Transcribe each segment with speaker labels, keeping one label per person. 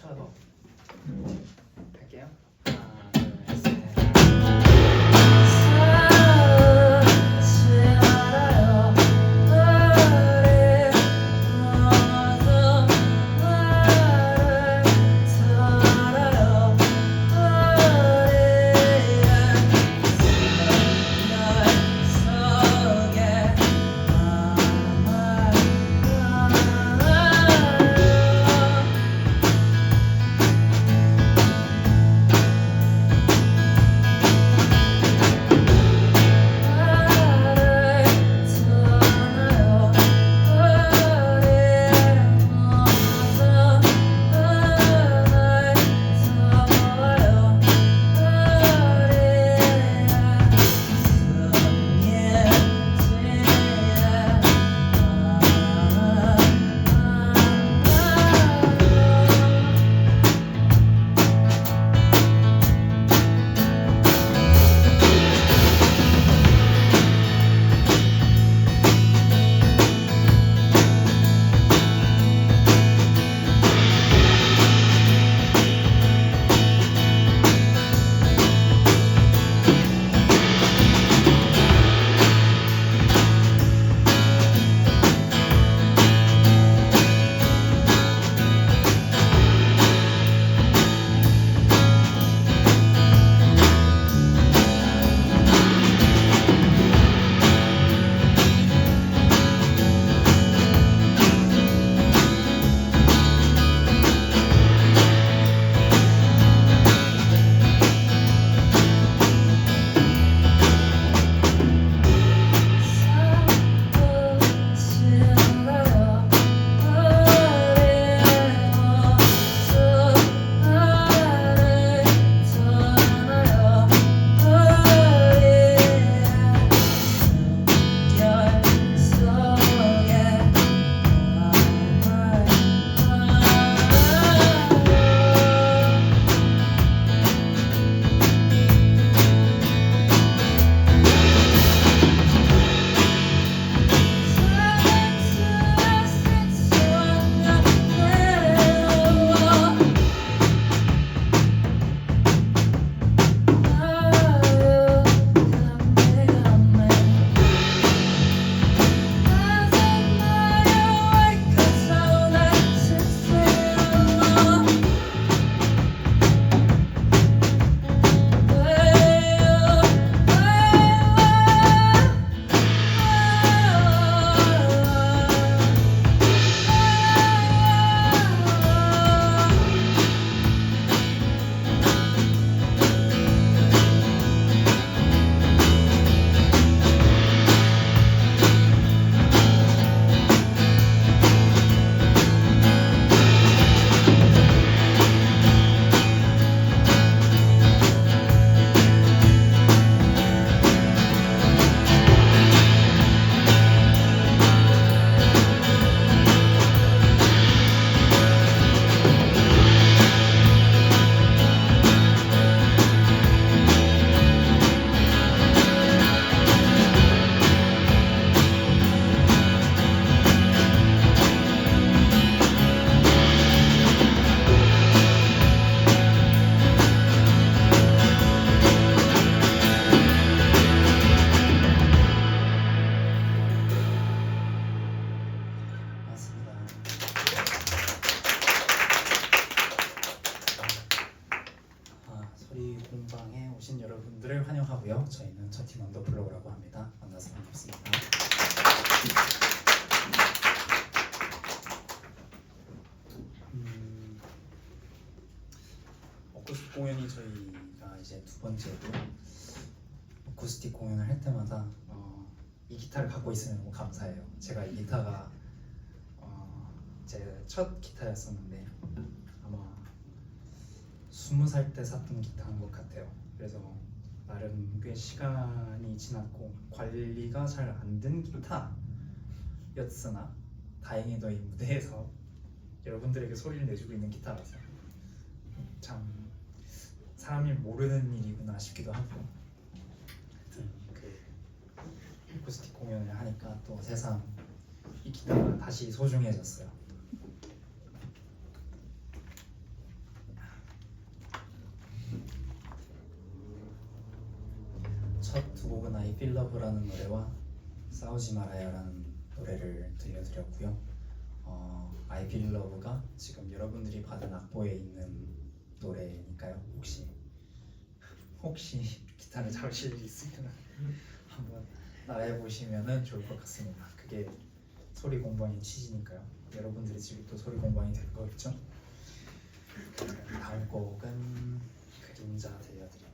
Speaker 1: 더 할게요. 공방에 오신 여러분들을 환영하고요. 저희는 저팀 언더플로우라고 합니다. 만나서 반갑습니다. 어쿠스틱 공연이 저희가 이제 두 번째고, 어쿠스틱 공연을 할 때마다 이 기타를 갖고 있으면 너무 감사해요. 제가 이 기타가 제 첫 기타였었는데 아마 20살 때 샀던 기타인 것 같아요. 그래서 나름 꽤 시간이 지났고 관리가 잘 안 된 기타였으나 다행히도 이 무대에서 여러분들에게 소리를 내주고 있는 기타라서 참 사람이 모르는 일이구나 싶기도 하고, 하여튼 그 어쿠스틱 공연을 하니까 또 새삼 이 기타가 다시 소중해졌어요.
Speaker 2: 첫 두 곡은 I Feel Love라는 노래와 싸우지 말아요라는 노래를 들려드렸고요. I Feel Love가 지금 여러분들이 받은 악보에 있는 노래니까요. 혹시 기타를 잘 칠 수 있으면 한번 따라해 보시면 좋을 것 같습니다. 그게 소리 공부하는 취지니까요. 여러분들의 집이 또 소리 공부하니 될 거겠죠? 다음 곡은 그림자 들려드릴게요.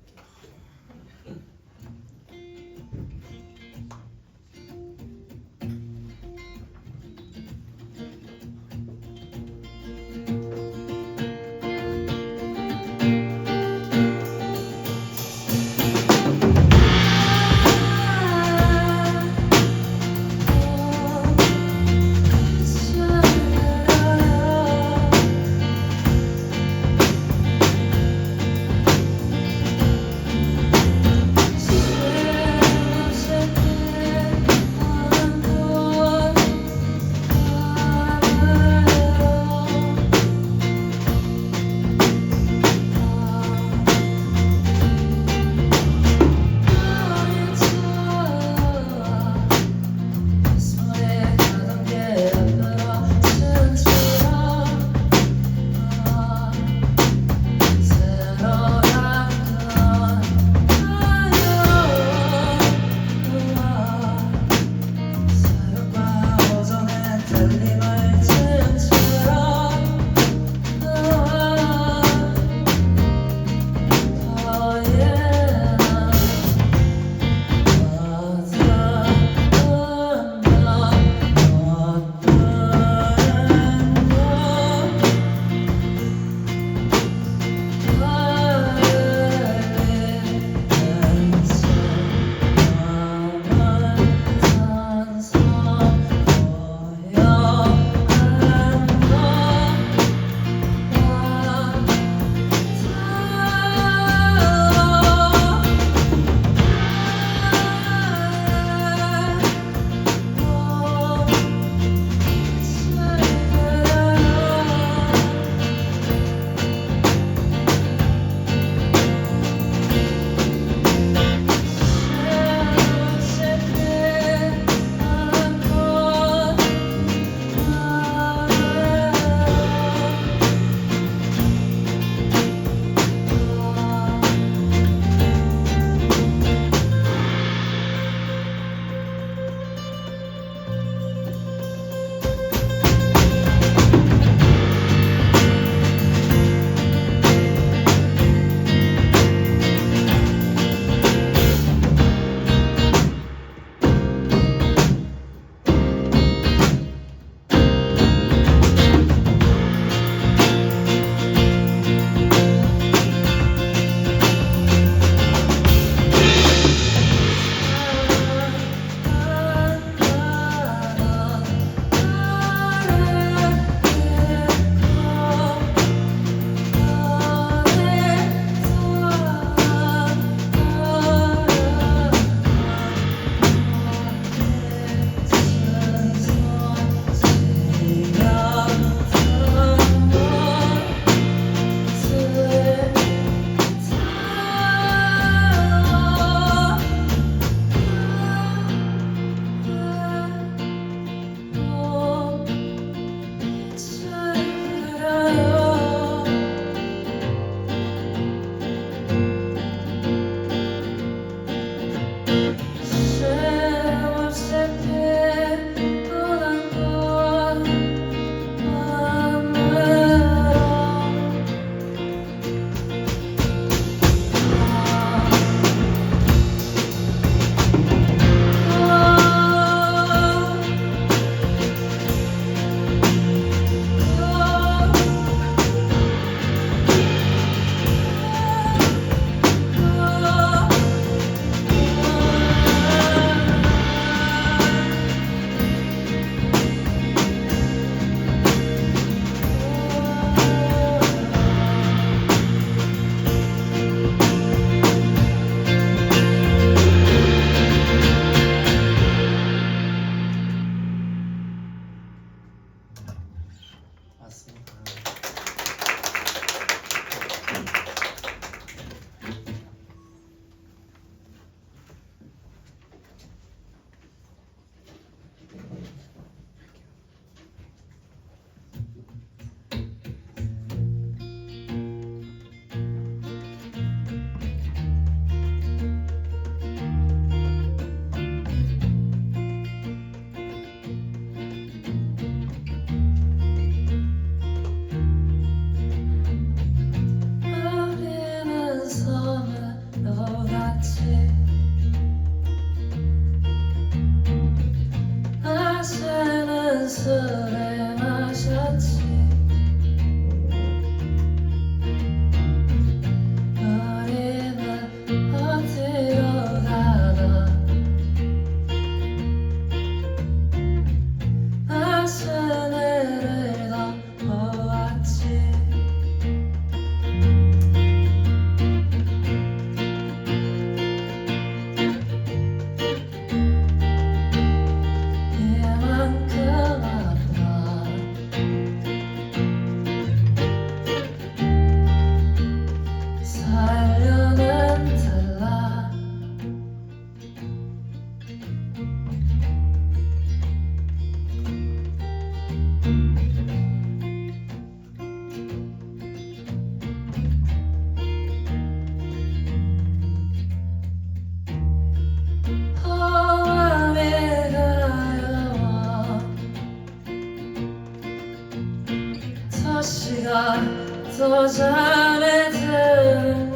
Speaker 3: 더 잠에 드는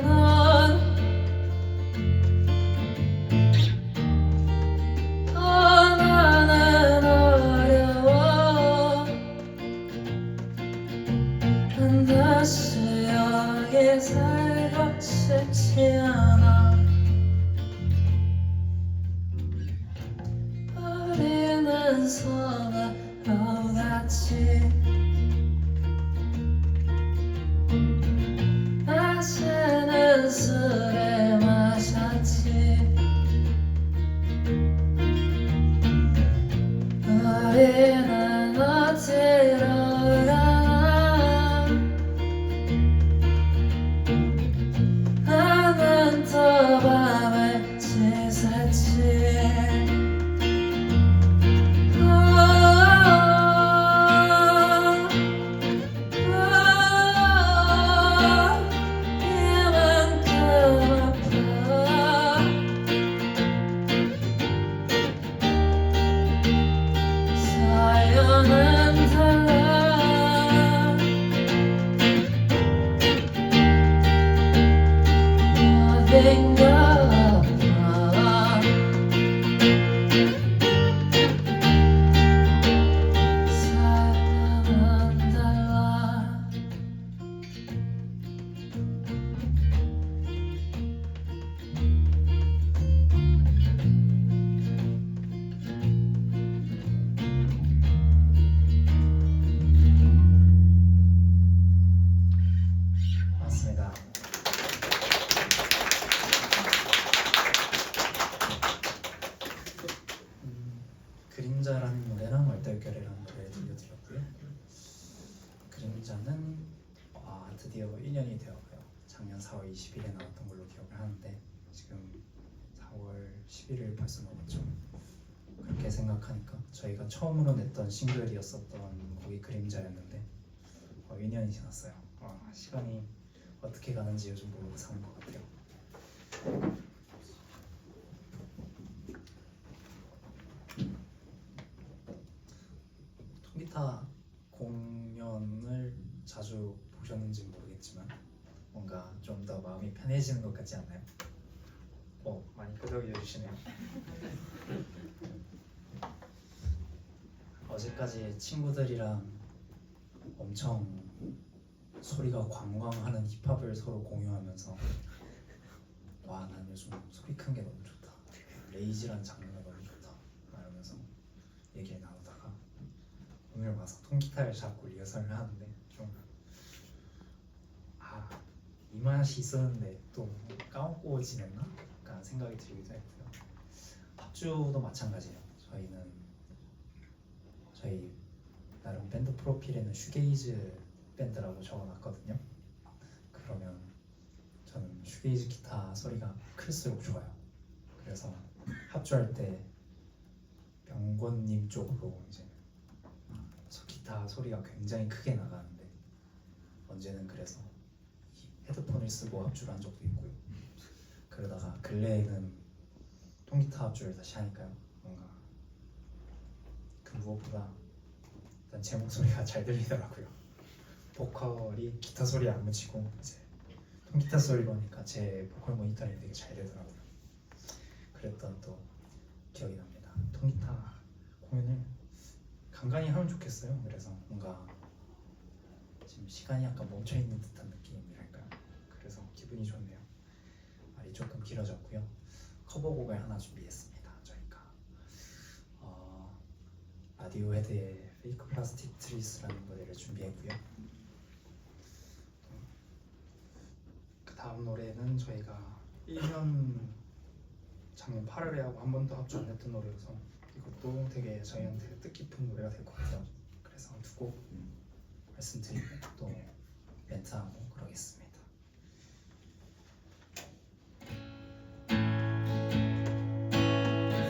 Speaker 3: 넌 나는 어려워 난 다시 여기 살고 싶지 않아 우리는 서로 같이 마시는 술을 마셨지 우리는 어디로 가나 나는 또 밤을 지새지 사연은 달라 어딘가 아파 사연은 달라
Speaker 2: 맞습니다. 그림자라는 노래랑 얼떨결에라는 노래를 들려드렸고요. 그림자는 드디어 1년이 되어가요. 작년 4월 20일에 나왔던 걸로 기억을 하는데 지금 4월 11일 벌써 넘었죠. 그렇게 생각하니까 저희가 처음으로 냈던 싱글이었었던 곡이 그림자였는데 1년이 지났어요. 시간이 어떻게 가는지 요즘 모르고 사는 것 같아요. 통기타 공연을 자주 보셨는지 모르겠지만 뭔가 좀 더 마음이 편해지는 것 같지 않나요?
Speaker 1: 많이 끄덕여 주시네요.
Speaker 2: 어제까지 친구들이랑 엄청 소리가 광광하는 힙합을 서로 공유하면서 와, 난 요즘 소리 큰 게 너무 좋다. 레이지란 장르가 너무 좋다. 이러면서 얘기를 나누다가 오늘 와서 통기타를 잡고 리허설을 하는데 좀 이 맛이 있었는데 또 까먹고 지냈나? 약간 생각이 들기도 했고요. 합주도 마찬가지예요. 저희 나름 밴드 프로필에는 슈게이즈 밴드라고 적어놨거든요. 그러면 저는 슈게이즈 기타 소리가 클수록 좋아요. 그래서 합주할 때 병권님 쪽으로 이제 기타 소리가 굉장히 크게 나가는데 언제는 그래서 헤드폰을 쓰고 합주를 한 적도 있고요. 그러다가 근래에는 통기타 합주를 다시 하니까요. 뭔가 그 무엇보다 일단 제 목소리가 잘 들리더라고요. 보컬이 기타 소리에 안 묻히고 이제 통기타 소리로 하니까 제 보컬 모니터링이 되게 잘 되더라고요. 그랬던 또 기억이 납니다. 통기타 공연을 간간히 하면 좋겠어요. 그래서 뭔가 지금 시간이 약간 멈춰있는 듯한 느낌이랄까요. 그래서 기분이 좋네요. 말이 조금 길어졌고요. 커버곡을 하나 준비했습니다. 저희가 라디오헤드의 페이크 플라스틱 트리스라는 노래를 준비했고요. 그 다음 노래는 저희가 1년 작년 8월에 하고 한 번도 합주 안 했던 노래여서 이것도 되게 저희한테 뜻깊은 노래가 될 것 같아요. 그래서 두 곡 말씀드리고 또 멘트하고 그러겠습니다.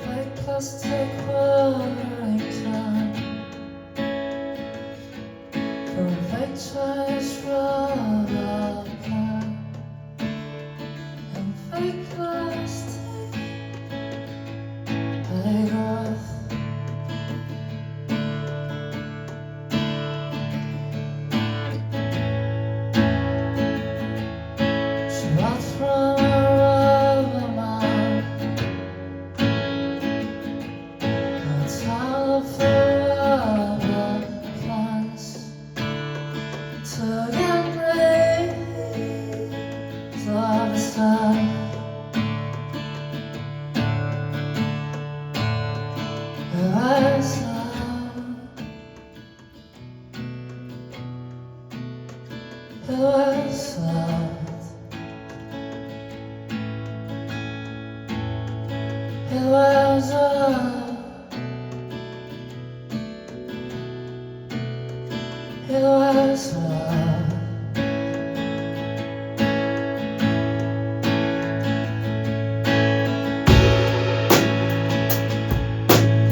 Speaker 3: Like plastic water can perfect rubber plant and fake plastic like earth. It was love.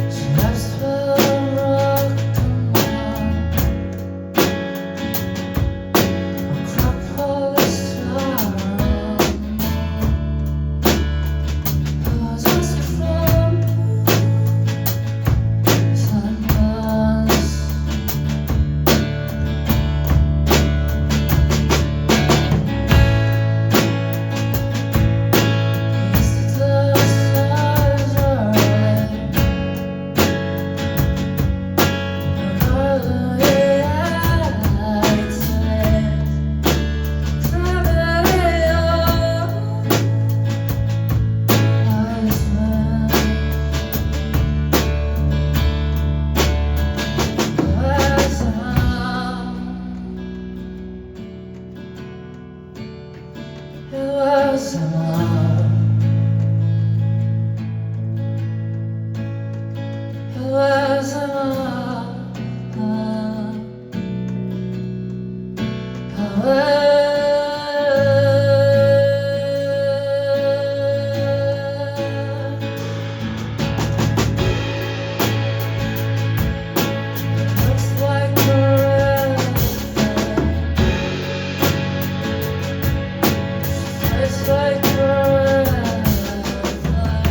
Speaker 3: She next will rock Acropolis town. I was asking from sunburns. It wasn't love. It wasn't looks like a red it's like a red flag.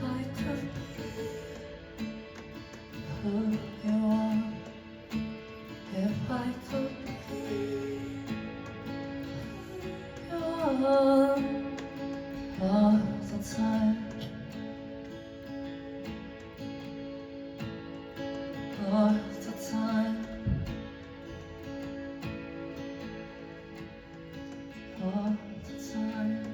Speaker 3: My If I could be young all the time, all the time, all the time.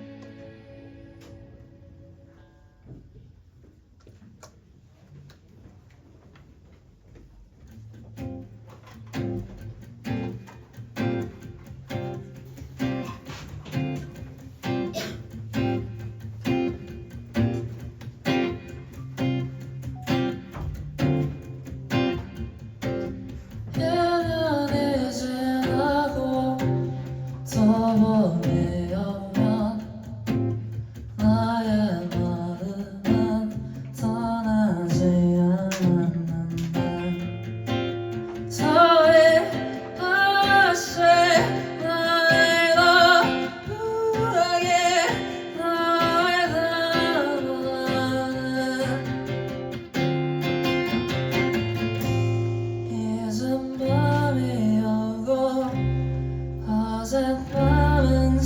Speaker 3: 어젯밤은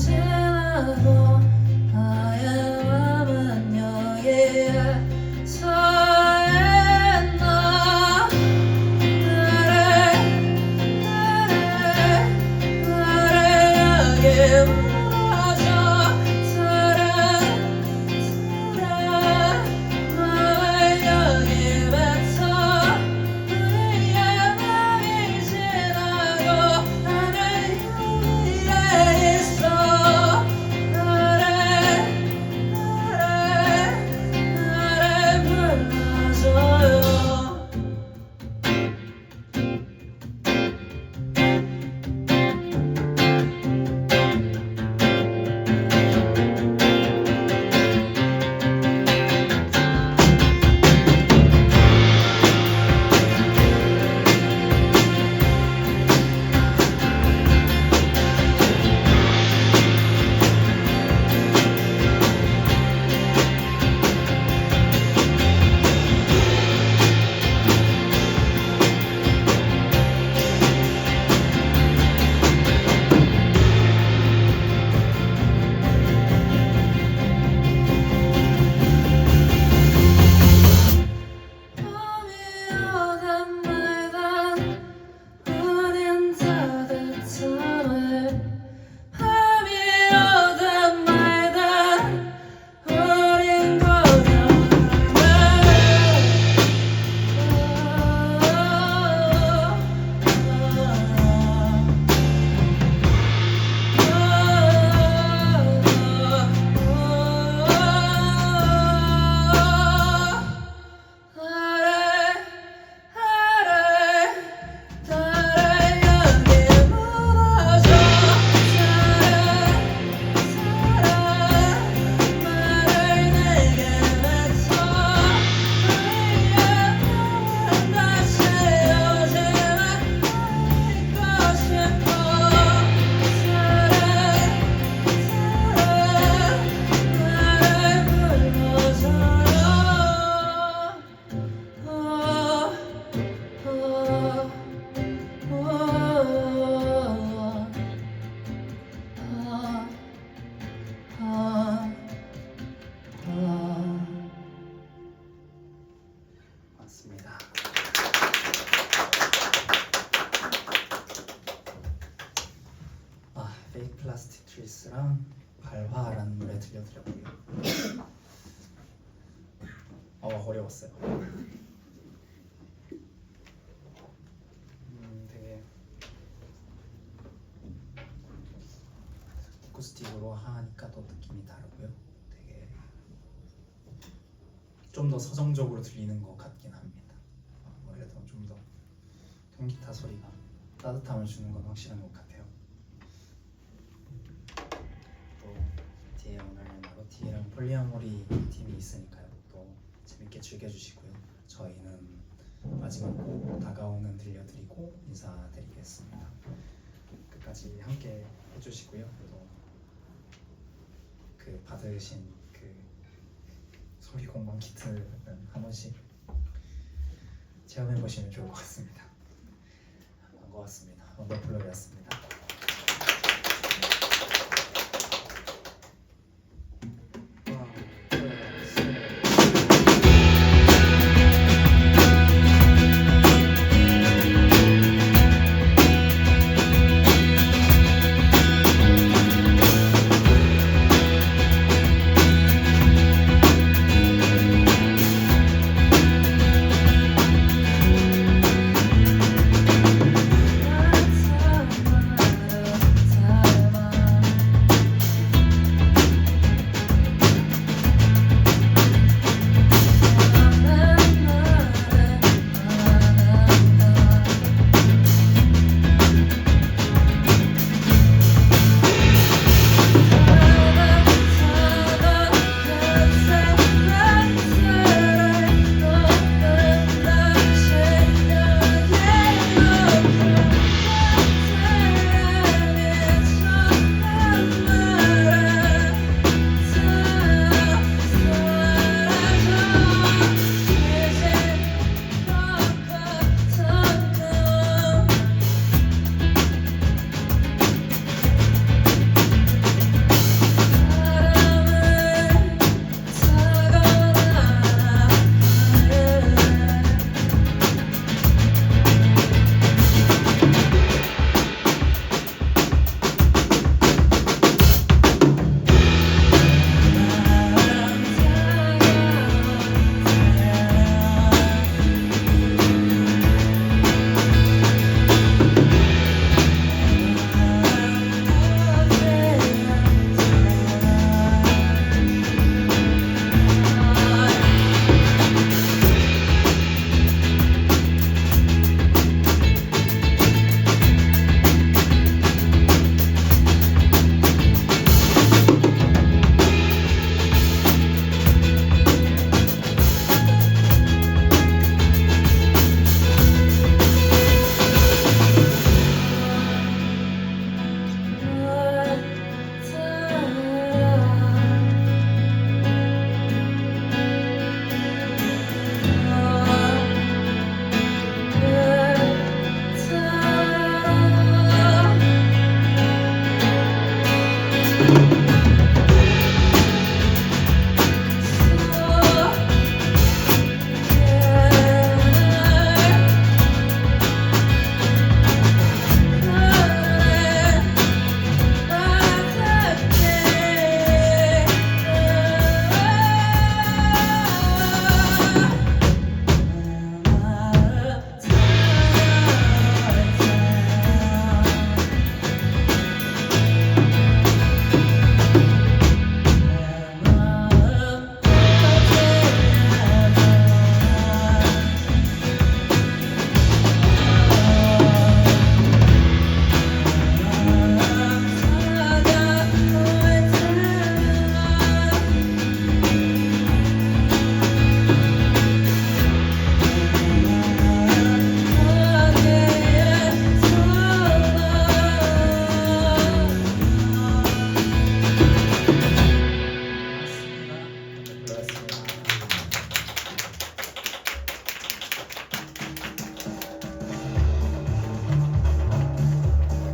Speaker 2: 사랑 발화라는 노래 들려드렸고요. 어려웠어요.
Speaker 1: 되게
Speaker 2: 어쿠스틱으로 하니까 또 느낌이 다르고요. 되게 좀 더 서정적으로 들리는 것 같긴 합니다. 아무래도 좀 더 통기타 소리가 따뜻함을 주는 건 확실한 것 같아요. 또 뒤에 오늘 마로티랑 폴리아모리 팀이 있으니까요. 또 재밌게 즐겨주시고요. 저희는 마지막 곡 다가오는 들려드리고 인사드리겠습니다.
Speaker 1: 끝까지 함께 해주시고요.
Speaker 2: 또 그 받으신 그
Speaker 1: 소리 공방 키트는 한 번씩 체험해 보시면 좋을 것 같습니다.
Speaker 2: 반가웠습니다. 원더풀러였습니다.
Speaker 3: 아